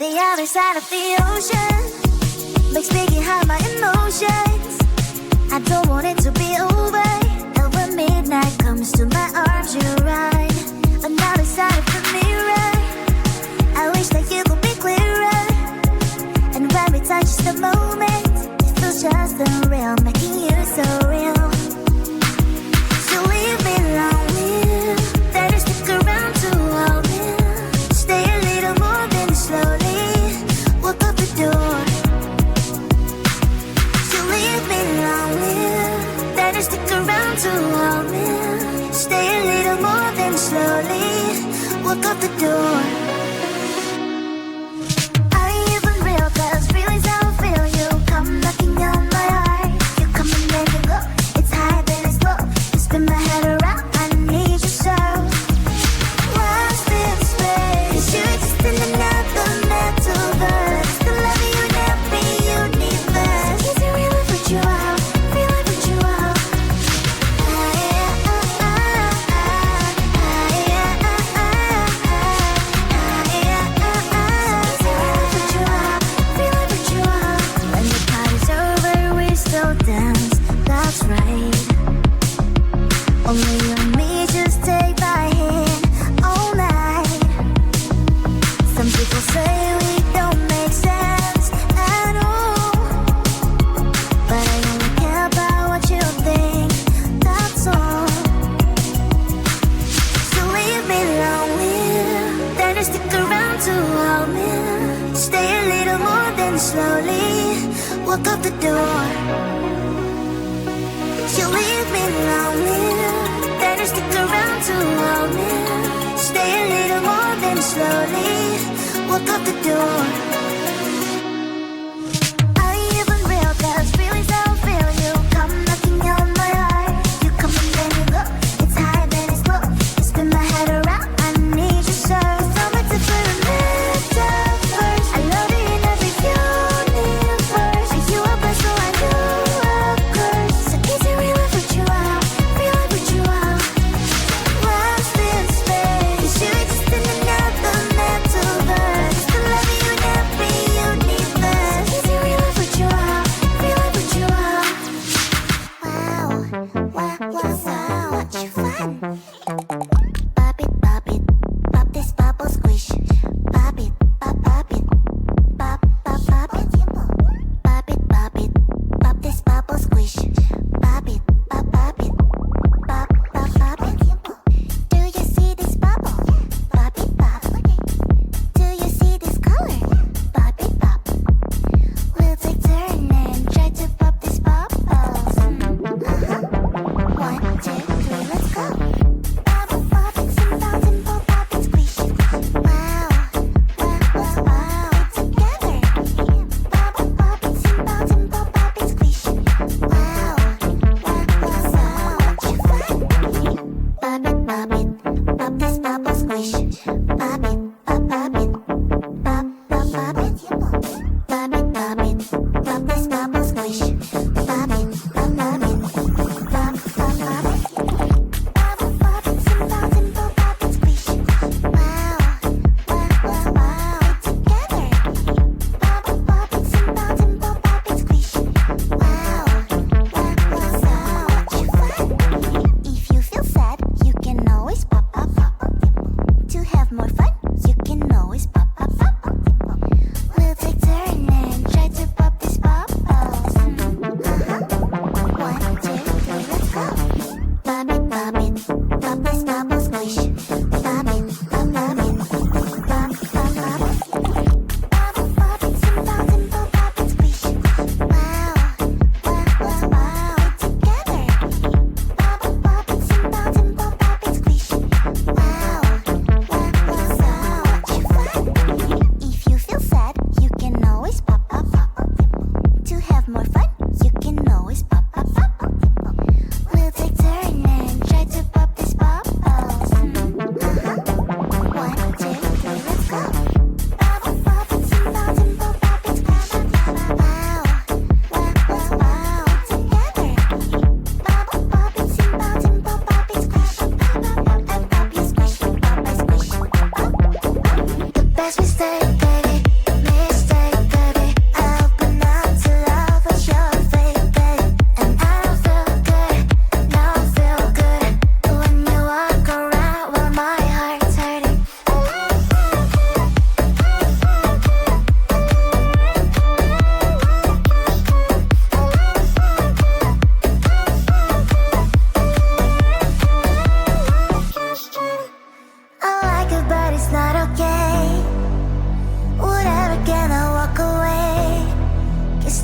The other side of the ocean makes me hide my emotions. I don't want it to be over. And when midnight comes to my arms, you're right. Another side of the mirror, I wish that you could be clearer. And when we touch the moment, it feels just unreal, making you so real. So leave me lonely, better stick around to hold me. Stay a little more than slowly walk out the door. So leave me lonely, better stick around to hold me. Stay a little more than slowly walk out the door. Are you even real? 'Cause feelings how I feel. You come knocking on my heart. You come and then you go. It's high then it's low. You spin my head around. I need you so. Lost in space. You're just in another metaverse. The love you never universe. Is it real if what you are? Feel like what you are. When the party's over, we still dance. That's right. Only you and me, just take my hand all night. Some people say we don't make sense at all, but I only care about what you think. That's all. So leave me lonely, then just stick around to hold me. Stay a little more than slowly walk out the door. You leave me lonely, then just stick around to hold me. Stay a little more than slowly walk out the door. Are you even real? 'Cause feelings how I feel. You come knocking on my heart. You come and then you go. It's high then it's low. You spin my head around. I need you so. So much to put a metaverse. I love you in every universe. Are you a blessing? So I do a curse. So is it real if what you are? Feel like what you are. Lost in space. You're just in another metaverse. The love you never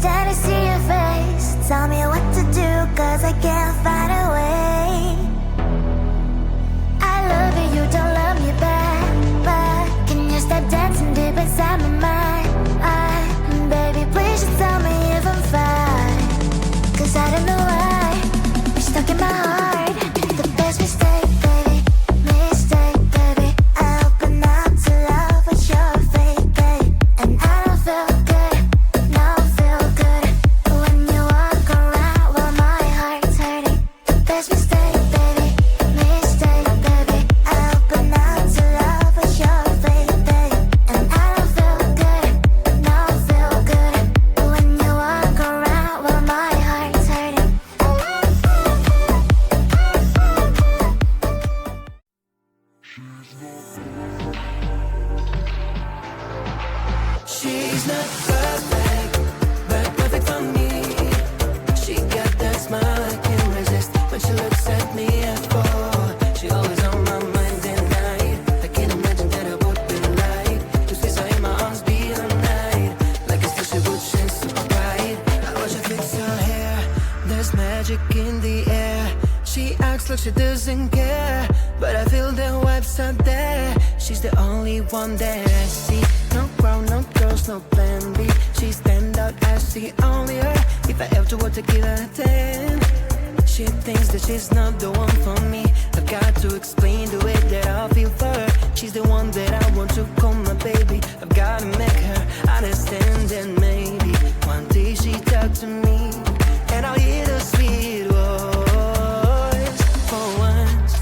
Instead I see your face, tell me what to do, cause I can't find a way. I love you, you don't love me back, but can you stop dancing deep inside my mind? Baby, please just tell me if I'm fine, cause I don't know why you're stuck in my heart. The best mistake, baby, mistake, baby. I open up to love, but you're fake, babe. And I don't feel good, no feel good when you walk around while my heart's hurting. The best mistake, baby, mistake, baby. I open up to love, but you're fake, babe. And I don't feel good, no feel good when you walk around while my heart's hurting. She's not perfect, but perfect for me. She got that smile I can't resist. When she looks at me, I fall. She always on my mind at night. I can't imagine that I would be like to squeeze her in my arms, be all night. Like a special good chance to pride. I watch her fix her hair. There's magic in the air. She acts like she doesn't care, but I feel the vibes out there. She's the only one that I see. No crown, no girls, no plan B. She stand out as the only her. If I ever were to give her a 10, she thinks that she's not the one for me. I've got to explain the way that I feel for her. She's the one that I want to call my baby. I've got to make her understand that maybe one day she talk to me and I'll hear the sweet voice for once.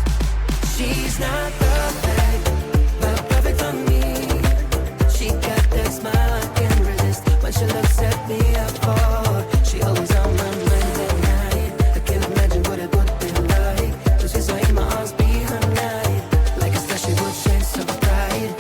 She's not perfect, but perfect for me. She got that smile I can't resist. When she looks at me, I fall. She always on my mind at night. I can't imagine what it would be like to see her in my arms, be her night. Like a star, she would shine so bright.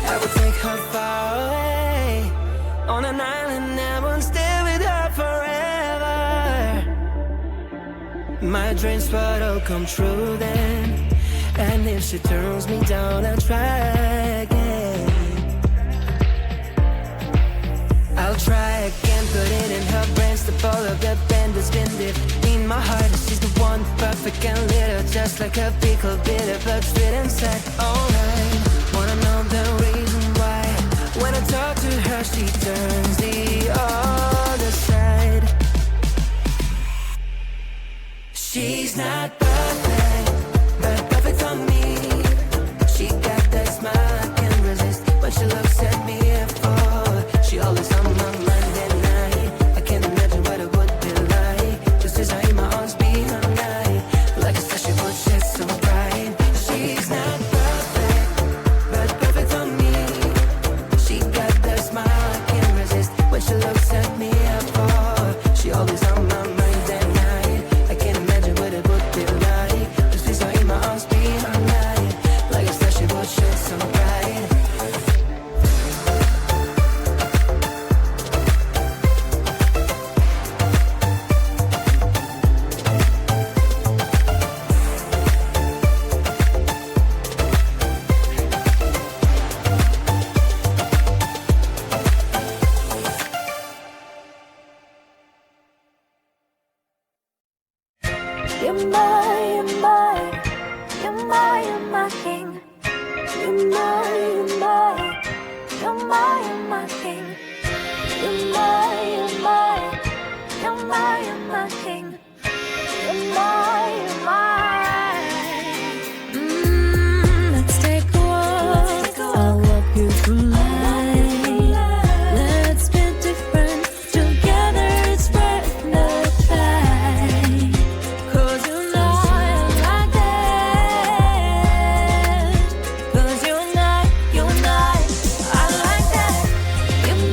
I would take her far away on an island. I won't stay with her forever. My dreams would all come true then. And if she turns me down, I'll try again. I'll try again, put it in her brains. The ball of the band has been lit in my heart. She's the one, perfect and little, just like a pickle bitter, but sweet inside. Alright, wanna know the reason why? When I talk to her, she turns the other side. She's not perfect, but perfect for me. She got that smile I can't resist. When she looks at me, I fall. She always on my mind at night. I can't imagine what it would be like to see her in my arms, be her night. Like a star, she would shed so bright. She's not perfect, but perfect for me. She got that smile I can't resist. When she looks at me, I fall. She always on my mind at night. I can't imagine what it would be like to see her in my arms, be her night. Like a star, she would shine so bright. You're my, you're my, you're my, you're my king. You're my, you're my, you're my, you're my king. You're my, you're my, you're my, you're my king. You're my, you're my. Let's take a walk. I'll walk you through life. Let's be different. Together it's worth the fight. 'Cause you're not like that. 'Cause you're not, I like that. You're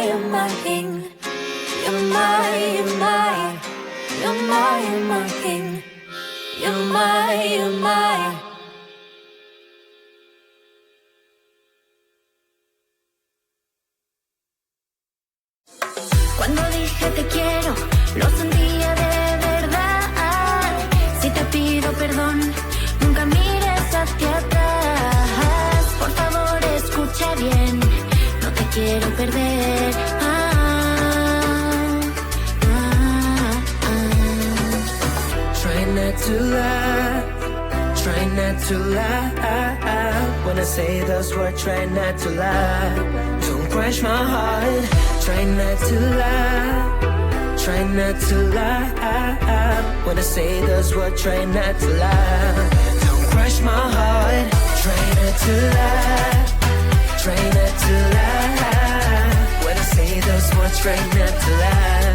you're my king. You're my, you're my, you're my, you're my king. You're my, you're my. Cuando dije te quiero, lo sentía de verdad. Si te pido perdón, nunca mires hacia atrás. Por favor, escucha bien, no te quiero perder. Try not to lie, try not to lie. When I say those words, try not to lie. Don't crush my heart. Try not to lie, try not to lie. When I say those words, try not to lie. Don't crush my heart. Try not to lie, try not to lie. When I say those words, try not to lie.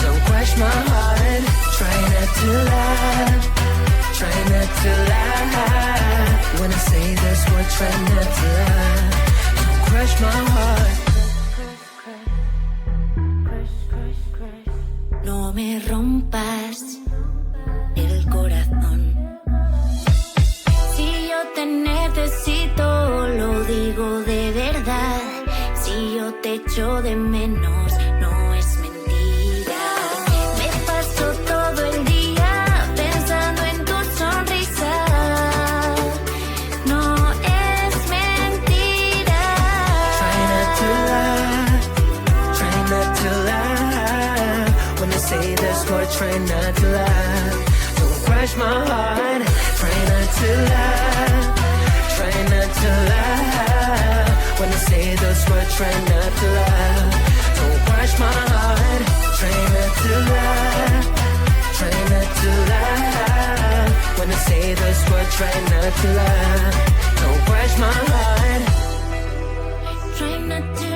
Don't crush my heart. Try not to lie, try not to lie. When I say those words, try not to lie. Don't crush my heart. No me rompas el corazón. Si yo te necesito, lo digo de verdad. Si yo te echo de menos, no es mentira. Me paso todo el día pensando en tu sonrisa. No es mentira. Try not to lie, try not to lie. When I say this word, try not to lie. Don't crush my heart. Try not to lie, try not to lie. When I say those words, try not to lie. Don't crush my heart. Try not to lie, try not to lie. When I say those words, try not to lie. Don't crush my heart. Try not to